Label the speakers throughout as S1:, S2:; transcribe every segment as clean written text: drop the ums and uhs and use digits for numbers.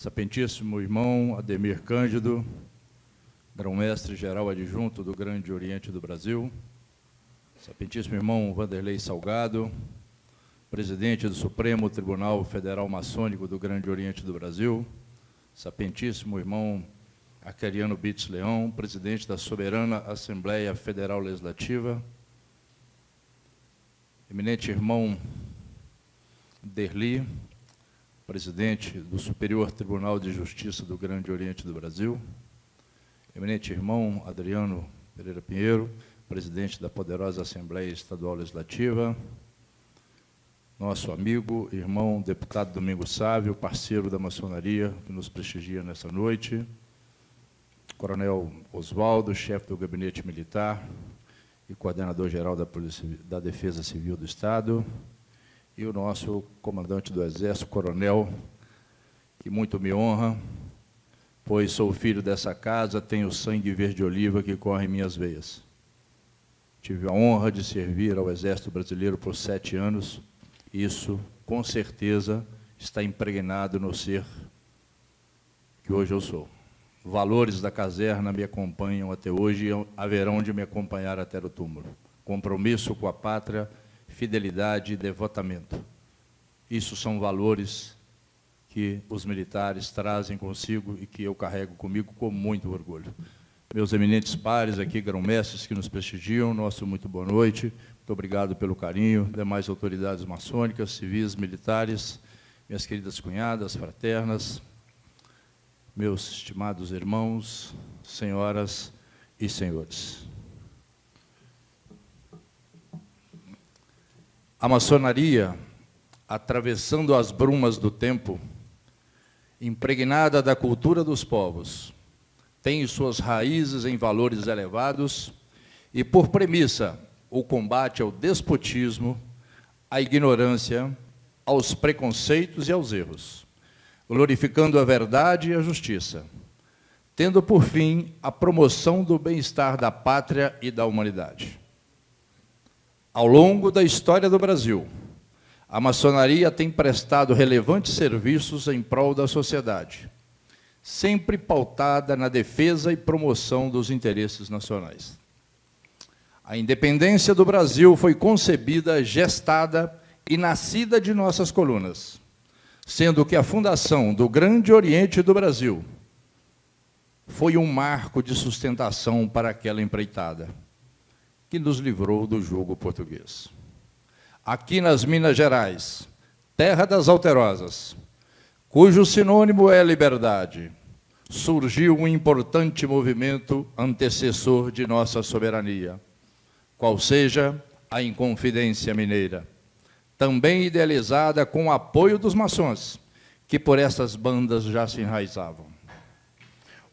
S1: Sapientíssimo irmão Ademir Cândido, grão-mestre geral adjunto do Grande Oriente do Brasil, sapientíssimo irmão Vanderlei Salgado, presidente do Supremo Tribunal Federal Maçônico do Grande Oriente do Brasil, sapientíssimo irmão Aqueriano Bitts Leão, presidente da Soberana Assembleia Federal Legislativa, eminente irmão Derli, presidente do Superior Tribunal de Justiça do Grande Oriente do Brasil, eminente irmão Adriano Pereira Pinheiro, presidente da poderosa Assembleia Estadual Legislativa, nosso amigo, irmão, deputado Domingos Sávio, parceiro da maçonaria, que nos prestigia nessa noite, coronel Oswaldo, chefe do Gabinete Militar e coordenador-geral da Defesa Civil do Estado, e o nosso comandante do Exército, coronel, que muito me honra, pois sou filho dessa casa, tenho sangue verde-oliva que corre em minhas veias. Tive a honra de servir ao Exército Brasileiro por 7 anos, isso, com certeza, está impregnado no ser que hoje eu sou. Valores da caserna me acompanham até hoje e haverão de me acompanhar até o túmulo. Compromisso com a pátria, fidelidade e devotamento. Isso são valores que os militares trazem consigo e que eu carrego comigo com muito orgulho. Meus eminentes pares aqui, grão-mestres que nos prestigiam, nosso muito boa noite. Muito obrigado pelo carinho. Demais autoridades maçônicas, civis, militares, minhas queridas cunhadas, fraternas, meus estimados irmãos, senhoras e senhores. A maçonaria, atravessando as brumas do tempo, impregnada da cultura dos povos, tem suas raízes em valores elevados e, por premissa, o combate ao despotismo, à ignorância, aos preconceitos e aos erros, glorificando a verdade e a justiça, tendo por fim a promoção do bem-estar da pátria e da humanidade. Ao longo da história do Brasil, a maçonaria tem prestado relevantes serviços em prol da sociedade, sempre pautada na defesa e promoção dos interesses nacionais. A independência do Brasil foi concebida, gestada e nascida de nossas colunas, sendo que a fundação do Grande Oriente do Brasil foi um marco de sustentação para aquela empreitada, que nos livrou do jugo português. Aqui nas Minas Gerais, terra das alterosas, cujo sinônimo é liberdade, surgiu um importante movimento antecessor de nossa soberania, qual seja a Inconfidência Mineira, também idealizada com o apoio dos maçons, que por essas bandas já se enraizavam.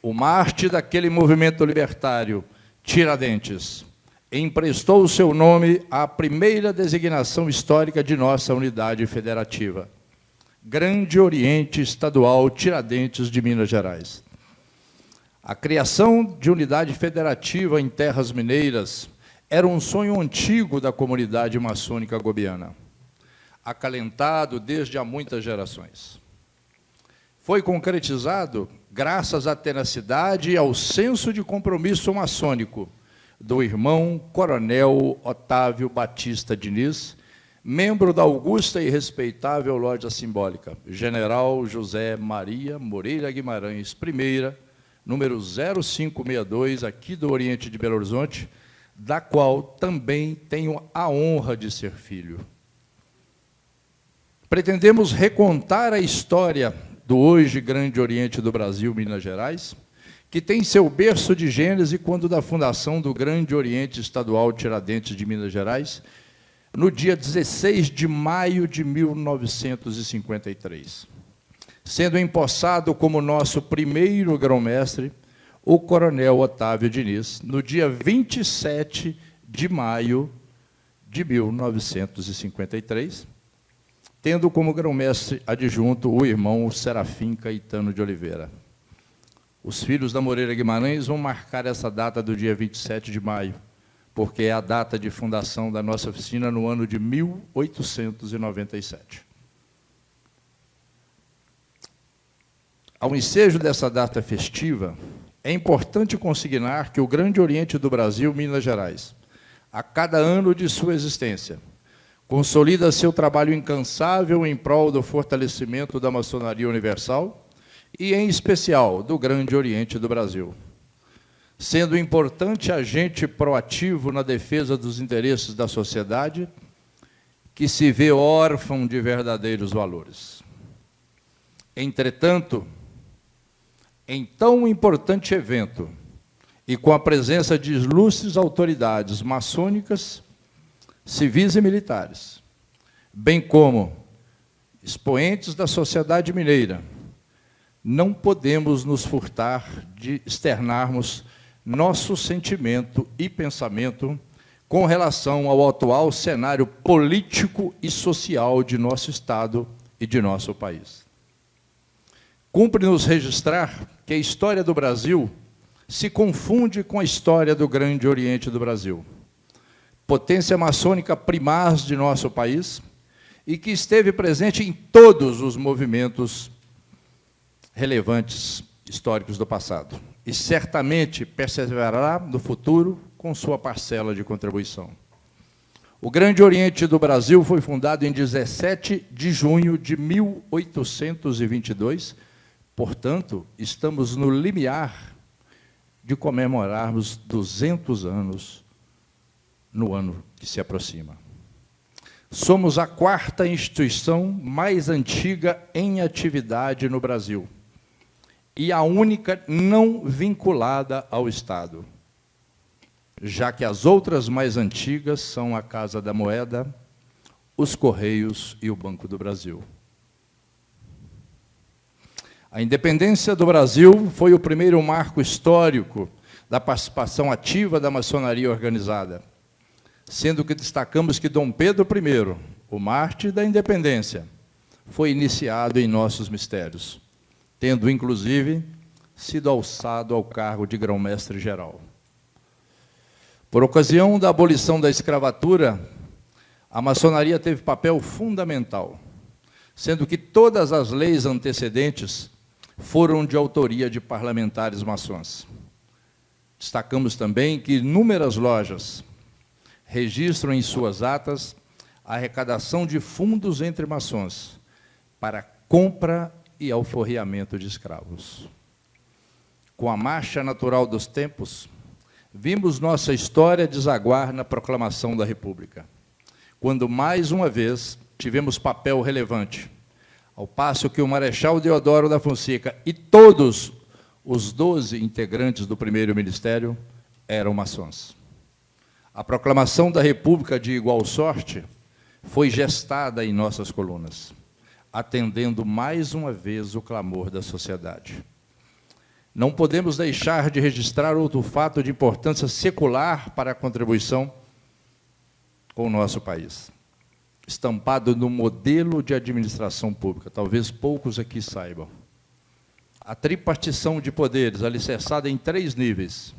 S1: O mártir daquele movimento libertário, Tiradentes, emprestou o seu nome à primeira designação histórica de nossa unidade federativa, Grande Oriente Estadual Tiradentes de Minas Gerais. A criação de unidade federativa em terras mineiras era um sonho antigo da comunidade maçônica gobiana, acalentado desde há muitas gerações. Foi concretizado graças à tenacidade e ao senso de compromisso maçônico do irmão coronel Otávio Batista Diniz, membro da augusta e respeitável Loja Simbólica, General José Maria Moreira Guimarães I, número 0562, aqui do Oriente de Belo Horizonte, da qual também tenho a honra de ser filho. Pretendemos recontar a história do hoje Grande Oriente do Brasil, Minas Gerais, que tem seu berço de gênese quando da fundação do Grande Oriente Estadual Tiradentes de Minas Gerais, no dia 16 de maio de 1953, sendo empossado como nosso primeiro grão-mestre o coronel Otávio Diniz, no dia 27 de maio de 1953, tendo como grão-mestre adjunto o irmão Serafim Caetano de Oliveira. Os filhos da Moreira Guimarães vão marcar essa data do dia 27 de maio, porque é a data de fundação da nossa oficina no ano de 1897. Ao ensejo dessa data festiva, é importante consignar que o Grande Oriente do Brasil, Minas Gerais, a cada ano de sua existência, consolida seu trabalho incansável em prol do fortalecimento da maçonaria universal e, em especial, do Grande Oriente do Brasil, sendo importante agente proativo na defesa dos interesses da sociedade, que se vê órfão de verdadeiros valores. Entretanto, em tão importante evento, e com a presença de ilustres autoridades maçônicas, civis e militares, bem como expoentes da sociedade mineira, não podemos nos furtar de externarmos nosso sentimento e pensamento com relação ao atual cenário político e social de nosso Estado e de nosso país. Cumpre-nos registrar que a história do Brasil se confunde com a história do Grande Oriente do Brasil, potência maçônica primaz de nosso país e que esteve presente em todos os movimentos relevantes históricos do passado e certamente perseverará no futuro com sua parcela de contribuição. O Grande Oriente do Brasil foi fundado em 17 de junho de 1822, portanto, estamos no limiar de comemorarmos 200 anos no ano que se aproxima. Somos a quarta instituição mais antiga em atividade no Brasil e a única não vinculada ao Estado, já que as outras mais antigas são a Casa da Moeda, os Correios e o Banco do Brasil. A independência do Brasil foi o primeiro marco histórico da participação ativa da maçonaria organizada, sendo que destacamos que Dom Pedro I, o mártir da independência, foi iniciado em nossos mistérios, tendo, inclusive, sido alçado ao cargo de grão-mestre-geral. Por ocasião da abolição da escravatura, a maçonaria teve papel fundamental, sendo que todas as leis antecedentes foram de autoria de parlamentares maçons. Destacamos também que inúmeras lojas registram em suas atas a arrecadação de fundos entre maçons para compra e alforriamento de escravos. Com a marcha natural dos tempos, vimos nossa história desaguar na proclamação da República, quando, mais uma vez, tivemos papel relevante, ao passo que o Marechal Deodoro da Fonseca e todos os 12 integrantes do primeiro ministério eram maçons. A proclamação da República de igual sorte foi gestada em nossas colunas, atendendo mais uma vez o clamor da sociedade. Não podemos deixar de registrar outro fato de importância secular para a contribuição com o nosso país, estampado no modelo de administração pública, talvez poucos aqui saibam. A tripartição de poderes, alicerçada em 3 níveis,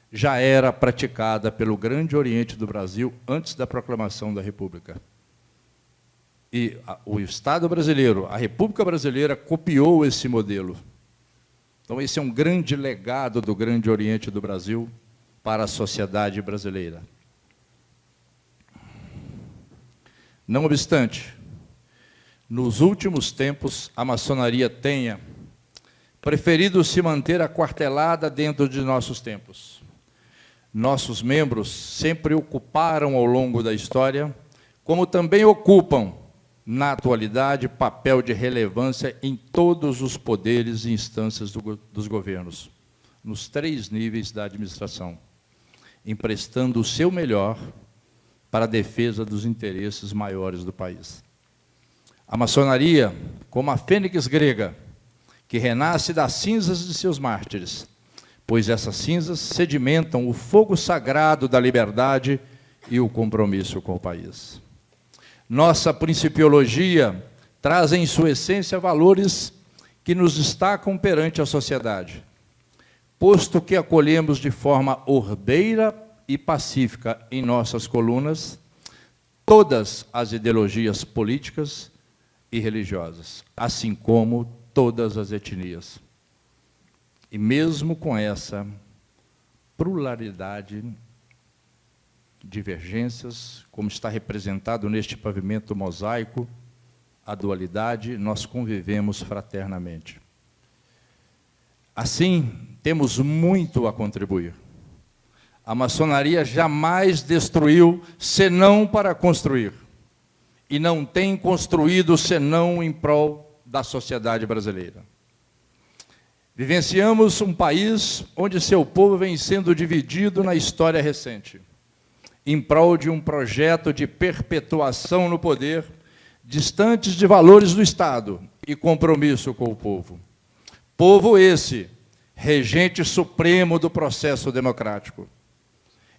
S1: já era praticada pelo Grande Oriente do Brasil antes da proclamação da República. E o Estado brasileiro, a República Brasileira, copiou esse modelo. Então, esse é um grande legado do Grande Oriente do Brasil para a sociedade brasileira. Não obstante, nos últimos tempos, a maçonaria tenha preferido se manter aquartelada dentro de nossos tempos. Nossos membros sempre ocuparam ao longo da história, como também ocupam, na atualidade, papel de relevância em todos os poderes e instâncias dos governos, nos 3 níveis da administração, emprestando o seu melhor para a defesa dos interesses maiores do país. A maçonaria, como a fênix grega, que renasce das cinzas de seus mártires, pois essas cinzas sedimentam o fogo sagrado da liberdade e o compromisso com o país. Nossa principiologia traz em sua essência valores que nos destacam perante a sociedade, posto que acolhemos de forma ordeira e pacífica em nossas colunas todas as ideologias políticas e religiosas, assim como todas as etnias. E mesmo com essa pluralidade, divergências, como está representado neste pavimento mosaico, a dualidade, nós convivemos fraternamente. Assim, temos muito a contribuir. A maçonaria jamais destruiu senão para construir, e não tem construído senão em prol da sociedade brasileira. Vivenciamos um país onde seu povo vem sendo dividido na história recente, em prol de um projeto de perpetuação no poder, distantes de valores do Estado e compromisso com o povo. Povo esse, regente supremo do processo democrático.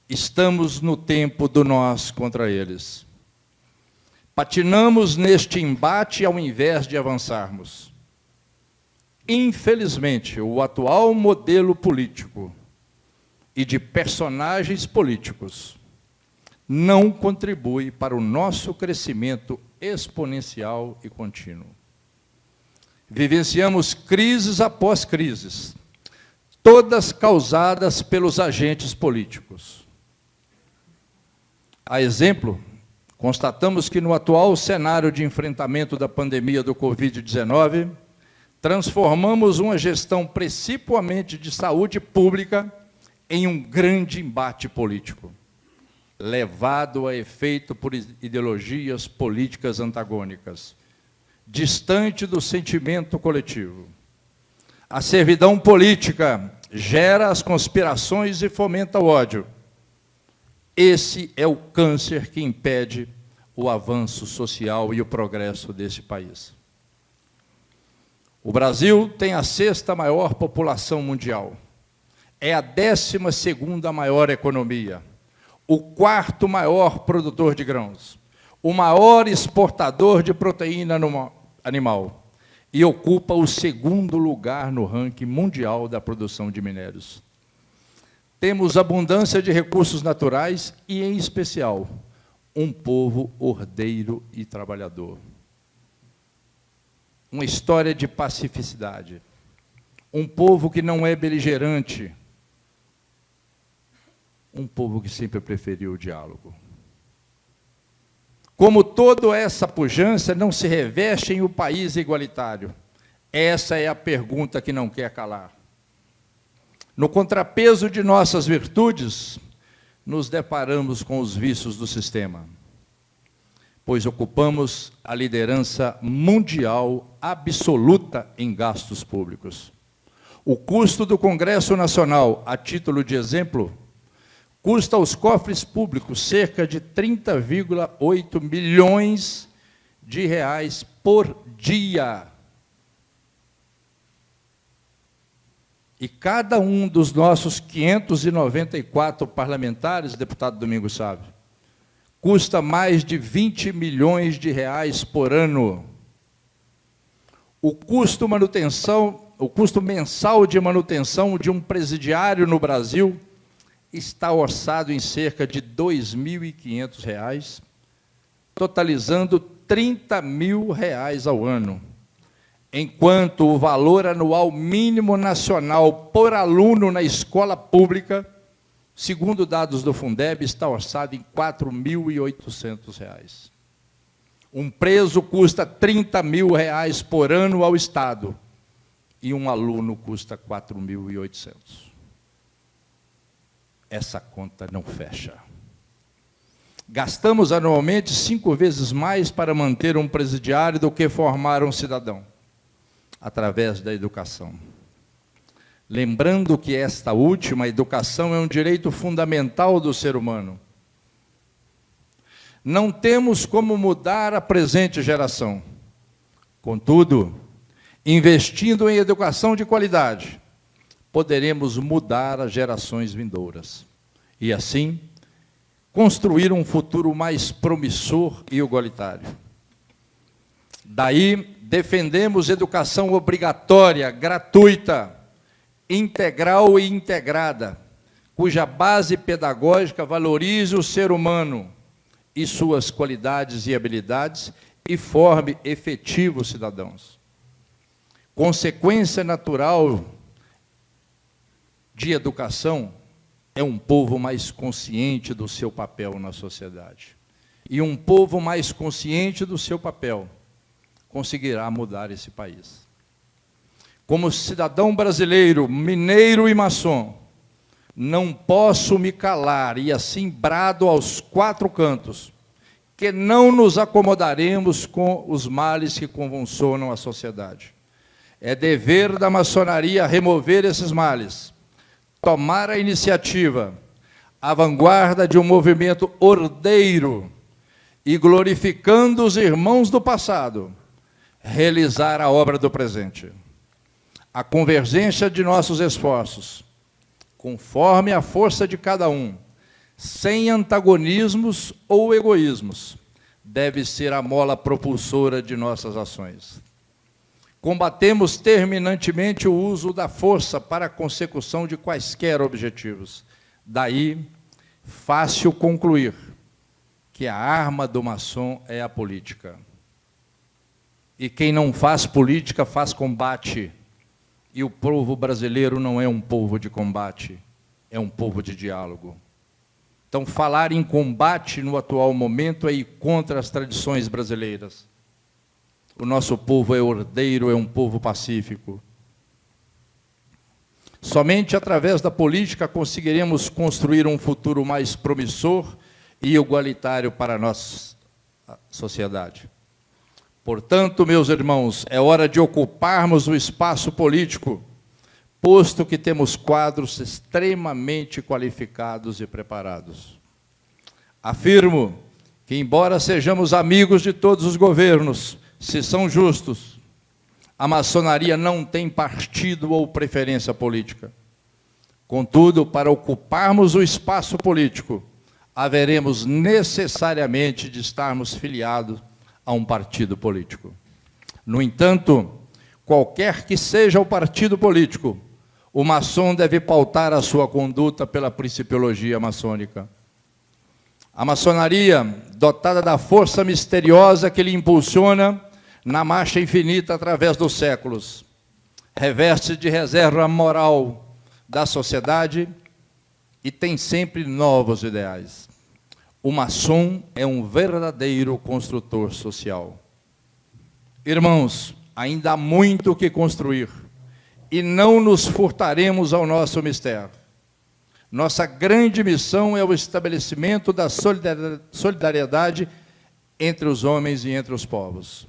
S1: Estamos no tempo do nós contra eles. Patinamos neste embate ao invés de avançarmos. Infelizmente, o atual modelo político e de personagens políticos não contribui para o nosso crescimento exponencial e contínuo. Vivenciamos crises após crises, todas causadas pelos agentes políticos. A exemplo, constatamos que no atual cenário de enfrentamento da pandemia do Covid-19, transformamos uma gestão principalmente de saúde pública em um grande embate político, levado a efeito por ideologias políticas antagônicas, distante do sentimento coletivo. A servidão política gera as conspirações e fomenta o ódio. Esse é o câncer que impede o avanço social e o progresso desse país. O Brasil tem a 6ª maior população mundial, é a 12ª maior economia, o 4º maior produtor de grãos, o maior exportador de proteína animal e ocupa o 2º lugar no ranking mundial da produção de minérios. Temos abundância de recursos naturais e, em especial, um povo ordeiro e trabalhador. Uma história de pacificidade. Um povo que não é beligerante. Um povo que sempre preferiu o diálogo. Como toda essa pujança não se reveste em um país igualitário? Essa é a pergunta que não quer calar. No contrapeso de nossas virtudes, nos deparamos com os vícios do sistema, pois ocupamos a liderança mundial absoluta em gastos públicos. O custo do Congresso Nacional, a título de exemplo, custa aos cofres públicos cerca de 30,8 milhões de reais por dia. E cada um dos nossos 594 parlamentares, deputado Domingos sabe, custa mais de 20 milhões de reais por ano. O custo mensal de manutenção de um presidiário no Brasil está orçado em cerca de R$ 2.500, totalizando R$ 30 mil ao ano, enquanto o valor anual mínimo nacional por aluno na escola pública, segundo dados do Fundeb, está orçado em R$ 4.800. Um preso custa R$ 30 mil por ano ao Estado, e um aluno custa R$ 4.800. Essa conta não fecha. Gastamos anualmente 5 vezes mais para manter um presidiário do que formar um cidadão, através da educação. Lembrando que esta última, a educação, é um direito fundamental do ser humano. Não temos como mudar a presente geração. Contudo, investindo em educação de qualidade, poderemos mudar as gerações vindouras. E, assim, construir um futuro mais promissor e igualitário. Daí, defendemos educação obrigatória, gratuita, integral e integrada, cuja base pedagógica valorize o ser humano e suas qualidades e habilidades e forme efetivos cidadãos. Consequência natural de educação é um povo mais consciente do seu papel na sociedade. E um povo mais consciente do seu papel conseguirá mudar esse país. Como cidadão brasileiro, mineiro e maçom, não posso me calar e assim brado aos quatro cantos que não nos acomodaremos com os males que convulsionam a sociedade. É dever da maçonaria remover esses males, tomar a iniciativa, a vanguarda de um movimento ordeiro e, glorificando os irmãos do passado, realizar a obra do presente. A convergência de nossos esforços, conforme a força de cada um, sem antagonismos ou egoísmos, deve ser a mola propulsora de nossas ações. Combatemos terminantemente o uso da força para a consecução de quaisquer objetivos. Daí, fácil concluir que a arma do maçom é a política. E quem não faz política faz combate. E o povo brasileiro não é um povo de combate, é um povo de diálogo. Então, falar em combate no atual momento é ir contra as tradições brasileiras. O nosso povo é ordeiro, é um povo pacífico. Somente através da política conseguiremos construir um futuro mais promissor e igualitário para a nossa sociedade. Portanto, meus irmãos, é hora de ocuparmos o espaço político, posto que temos quadros extremamente qualificados e preparados. Afirmo que, embora sejamos amigos de todos os governos, se são justos, a maçonaria não tem partido ou preferência política. Contudo, para ocuparmos o espaço político, haveremos necessariamente de estarmos filiados a um partido político. No entanto, qualquer que seja o partido político, o maçom deve pautar a sua conduta pela principiologia maçônica. A maçonaria, dotada da força misteriosa que lhe impulsiona na marcha infinita através dos séculos, reveste de reserva moral da sociedade e tem sempre novos ideais. O maçom é um verdadeiro construtor social. Irmãos, ainda há muito o que construir e não nos furtaremos ao nosso mistério. Nossa grande missão é o estabelecimento da solidariedade entre os homens e entre os povos.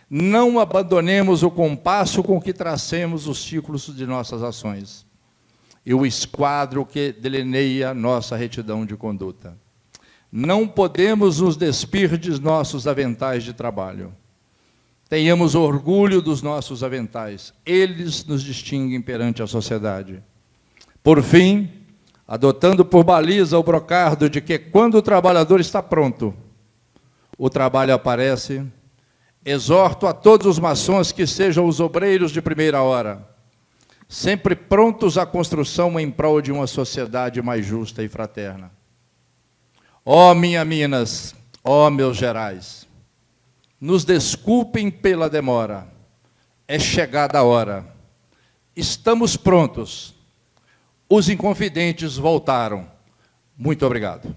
S1: Não abandonemos o compasso com que tracemos os ciclos de nossas ações e o esquadro que delineia nossa retidão de conduta. Não podemos nos despir de nossos aventais de trabalho. Tenhamos orgulho dos nossos aventais. Eles nos distinguem perante a sociedade. Por fim, adotando por baliza o brocardo de que, quando o trabalhador está pronto, o trabalho aparece, exorto a todos os maçons que sejam os obreiros de primeira hora, sempre prontos à construção em prol de uma sociedade mais justa e fraterna. Ó minha Minas, ó meus Gerais, nos desculpem pela demora, é chegada a hora. Estamos prontos. Os Inconfidentes voltaram. Muito obrigado.